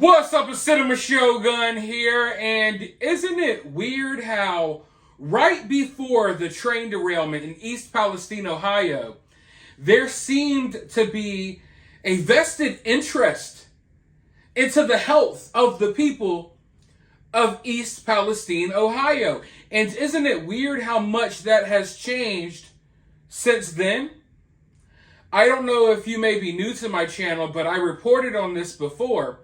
What's up, it's Cinema Shogun here, and isn't it weird how right before the train derailment in East Palestine, Ohio, there seemed to be a vested interest into the health of the people of East Palestine, Ohio. And isn't it weird how much that has changed since then? I don't know if you may be new to my channel, but I reported on this before.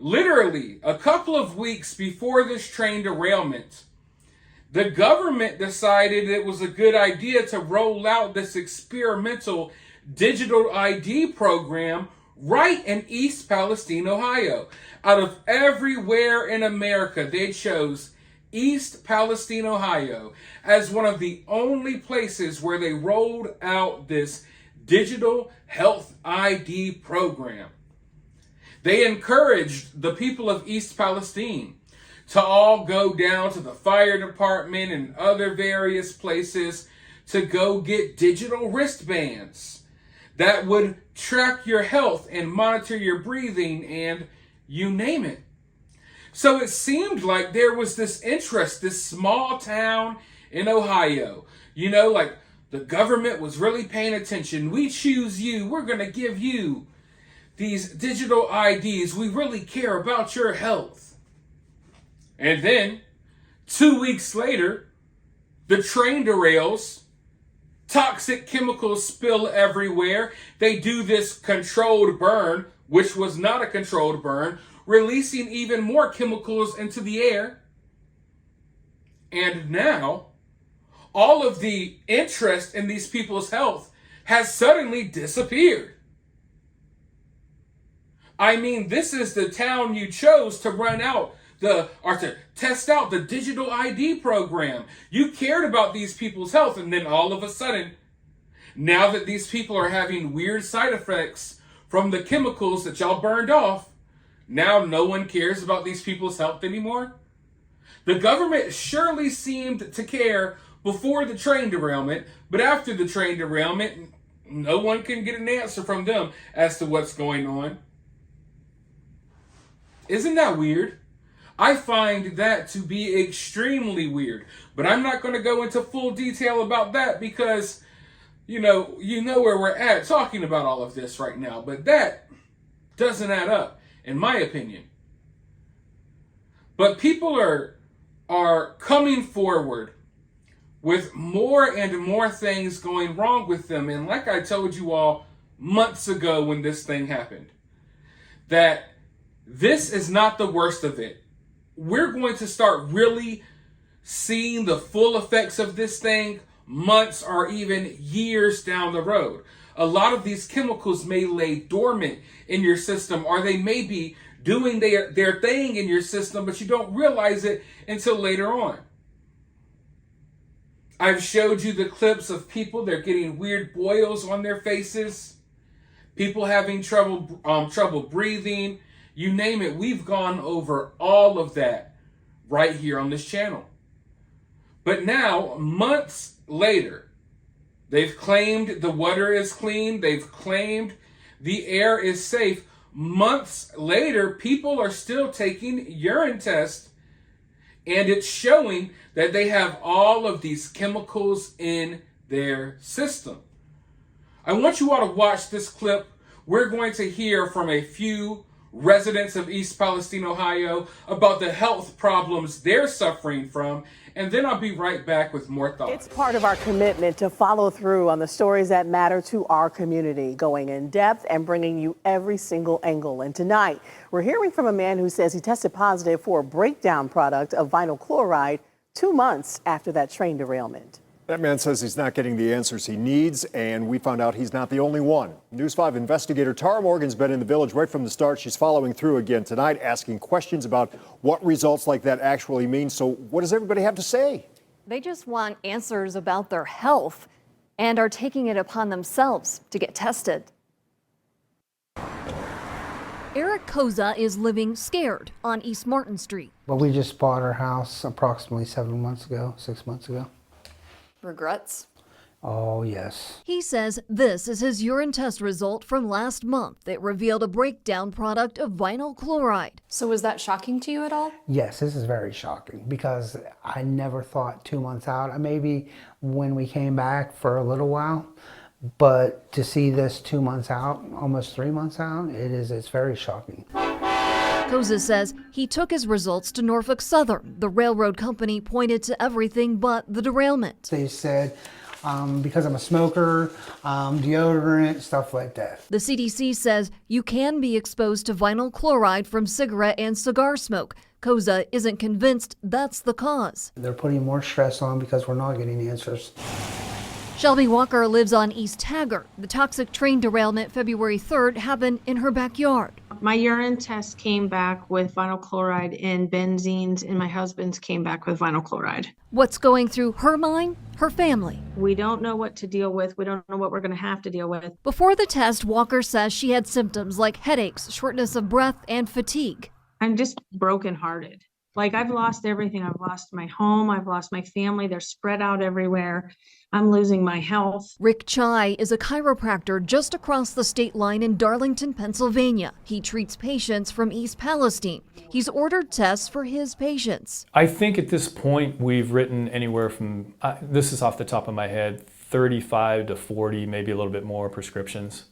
Literally, a couple of weeks before this train derailment, the government decided it was a good idea to roll out this experimental digital ID program right in East Palestine, Ohio. Out of everywhere in America, they chose East Palestine, Ohio as one of the only places where they rolled out this digital health ID program. They encouraged the people of East Palestine to all go down to the fire department and other various places to go get digital wristbands that would track your health and monitor your breathing and you name it. So it seemed like there was this interest, this small town in Ohio, like the government was really paying attention. We choose you. We're going to give you these digital IDs. We really care about your health. And then 2 weeks later, the train derails, toxic chemicals spill everywhere. They do this controlled burn, which was not a controlled burn, releasing even more chemicals into the air. And now, all of the interest in these people's health has suddenly disappeared. I mean, this is the town you chose to to test out the digital ID program. You cared about these people's health, and then all of a sudden, now that these people are having weird side effects from the chemicals that y'all burned off, now no one cares about these people's health anymore? The government surely seemed to care before the train derailment, but after the train derailment, no one can get an answer from them as to what's going on. Isn't that weird? I find that to be extremely weird, but I'm not going to go into full detail about that because, you know where we're at talking about all of this right now, but that doesn't add up, in my opinion. But people are coming forward with more and more things going wrong with them, and like I told you all months ago when this thing happened, that this is not the worst of it. We're going to start really seeing the full effects of this thing months or even years down the road. A lot of these chemicals may lay dormant in your system, or they may be doing their thing in your system, but you don't realize it until later on. I've showed you the clips of people, they're getting weird boils on their faces, people having trouble breathing. You name it, we've gone over all of that right here on this channel. But now, months later, they've claimed the water is clean. They've claimed the air is safe. Months later, people are still taking urine tests, and it's showing that they have all of these chemicals in their system. I want you all to watch this clip. We're going to hear from a few residents of East Palestine, Ohio, about the health problems they're suffering from, and then I'll be right back with more thoughts. It's part of our commitment to follow through on the stories that matter to our community, going in depth and bringing you every single angle. And tonight, we're hearing from a man who says he tested positive for a breakdown product of vinyl chloride 2 months after that train derailment. That man says he's not getting the answers he needs, and we found out he's not the only one. News 5 investigator Tara Morgan's been in the village right from the start. She's following through again tonight, asking questions about what results like that actually mean. So what does everybody have to say? They just want answers about their health and are taking it upon themselves to get tested. Eric Koza is living scared on East Martin Street. Well, we just bought our house approximately 6 months ago. Regrets? Oh, yes. He says this is his urine test result from last month. It revealed a breakdown product of vinyl chloride. So was that shocking to you at all? Yes, this is very shocking because I never thought 2 months out. Maybe when we came back for a little while, but to see this 2 months out, almost 3 months out, it's very shocking. Koza says he took his results to Norfolk Southern. The railroad company pointed to everything but the derailment. They said, because I'm a smoker, deodorant, stuff like that. The CDC says you can be exposed to vinyl chloride from cigarette and cigar smoke. Koza isn't convinced that's the cause. They're putting more stress on because we're not getting answers. Shelby Walker lives on East Taggart. The toxic train derailment February 3rd happened in her backyard. My urine test came back with vinyl chloride and benzenes, and my husband's came back with vinyl chloride. What's going through her mind? Her family. We don't know what to deal with. We don't know what we're going to have to deal with. Before the test, Walker says she had symptoms like headaches, shortness of breath, and fatigue. I'm just brokenhearted. Like, I've lost everything. I've lost my home. I've lost my family. They're spread out everywhere. I'm losing my health. Rick Chai is a chiropractor just across the state line in Darlington, Pennsylvania. He treats patients from East Palestine. He's ordered tests for his patients. I think at this point we've written anywhere from, this is off the top of my head, 35 to 40, maybe a little bit more prescriptions.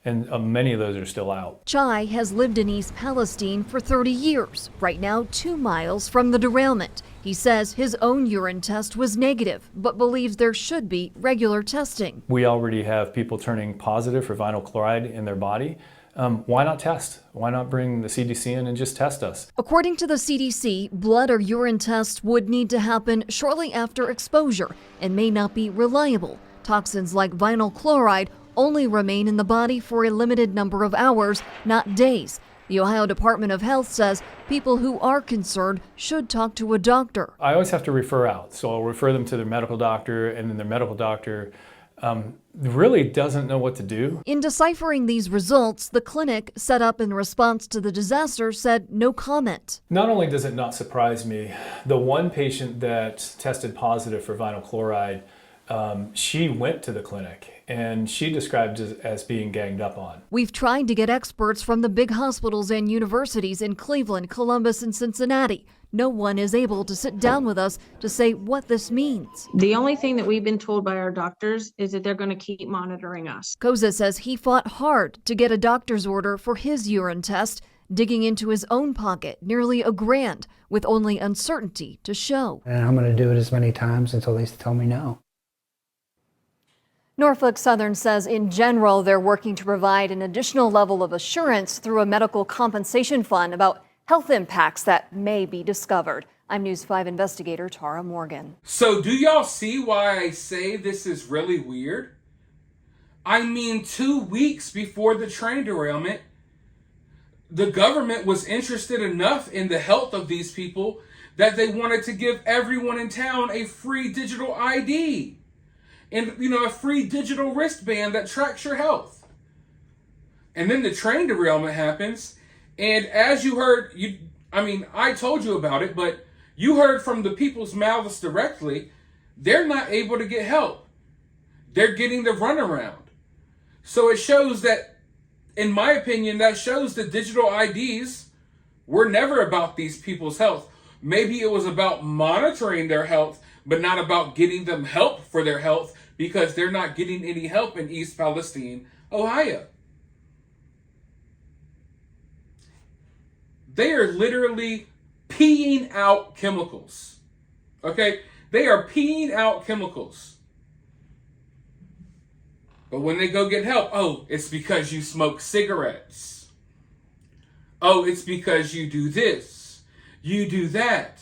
And many of those are still out. Chai has lived in East Palestine for 30 years, right now 2 miles from the derailment. He says his own urine test was negative, but believes there should be regular testing. We already have people turning positive for vinyl chloride in their body. Why not test? Why not bring the CDC in and just test us? According to the CDC, blood or urine tests would need to happen shortly after exposure and may not be reliable. Toxins like vinyl chloride only remain in the body for a limited number of hours, not days. The Ohio Department of Health says people who are concerned should talk to a doctor. I always have to refer out, so I'll refer them to their medical doctor, and then their medical doctor really doesn't know what to do. In deciphering these results, the clinic set up in response to the disaster said no comment. Not only does it not surprise me, the one patient that tested positive for vinyl chloride, she went to the clinic and she described it as being ganged up on. We've tried to get experts from the big hospitals and universities in Cleveland, Columbus, and Cincinnati. No one is able to sit down with us to say what this means. The only thing that we've been told by our doctors is that they're going to keep monitoring us. Koza says he fought hard to get a doctor's order for his urine test, digging into his own pocket nearly $1,000 with only uncertainty to show. And I'm going to do it as many times until they tell me no. Norfolk Southern says in general they're working to provide an additional level of assurance through a medical compensation fund about health impacts that may be discovered. I'm News 5 investigator Tara Morgan. So do y'all see why I say this is really weird? I mean, 2 weeks before the train derailment, the government was interested enough in the health of these people that they wanted to give everyone in town a free digital ID. And, a free digital wristband that tracks your health. And then the train derailment happens. And as you heard, I told you about it, but you heard from the people's mouths directly, they're not able to get help. They're getting the runaround. So it shows that, in my opinion, that shows that digital IDs were never about these people's health. Maybe it was about monitoring their health, but not about getting them help for their health, because they're not getting any help in East Palestine, Ohio. They are literally peeing out chemicals. Okay? They are peeing out chemicals. But when they go get help, it's because you smoke cigarettes. It's because you do this. You do that.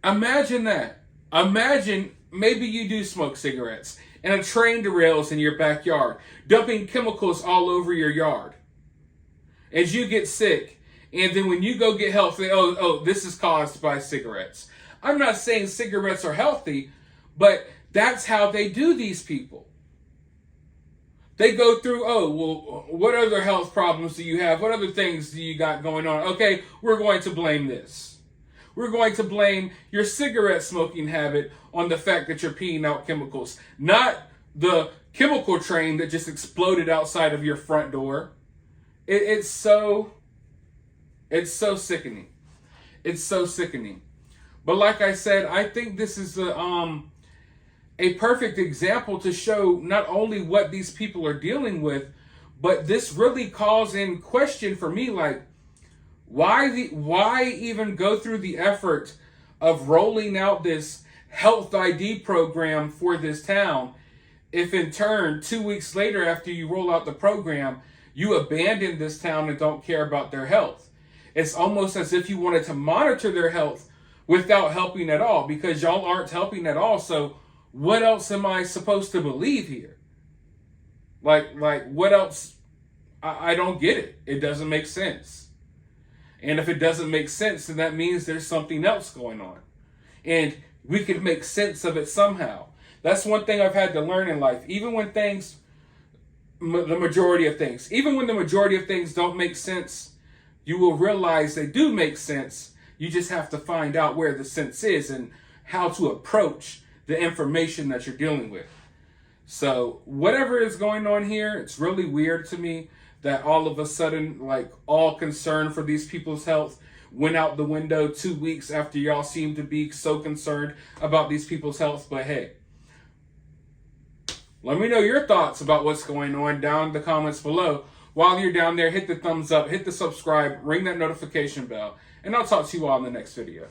Imagine that. Imagine maybe you do smoke cigarettes and a train derails in your backyard, dumping chemicals all over your yard. As you get sick, and then when you go get help, say, this is caused by cigarettes. I'm not saying cigarettes are healthy, but that's how they do these people. They go through, what other health problems do you have? What other things do you got going on? Okay, we're going to blame this. we're going to blame your cigarette smoking habit on the fact that you're peeing out chemicals, not the chemical train that just exploded outside of your front door. It's so sickening. It's so sickening. But like I said, I think this is a perfect example to show not only what these people are dealing with, but this really calls in question for me, like, why even go through the effort of rolling out this health ID program for this town if in turn 2 weeks later after you roll out the program, you abandon this town and don't care about their health? It's almost as if you wanted to monitor their health without helping at all, because y'all aren't helping at all. So what else am I supposed to believe here? Like what else? I don't get it. It doesn't make sense. And if it doesn't make sense, then that means there's something else going on. And we can make sense of it somehow. That's one thing I've had to learn in life. Even when the majority of things don't make sense, you will realize they do make sense. You just have to find out where the sense is and how to approach the information that you're dealing with. So whatever is going on here, it's really weird to me that all of a sudden, like, all concern for these people's health went out the window 2 weeks after y'all seem to be so concerned about these people's health. But hey, let me know your thoughts about what's going on down in the comments below. While you're down there, hit the thumbs up, hit the subscribe, ring that notification bell, and I'll talk to you all in the next video.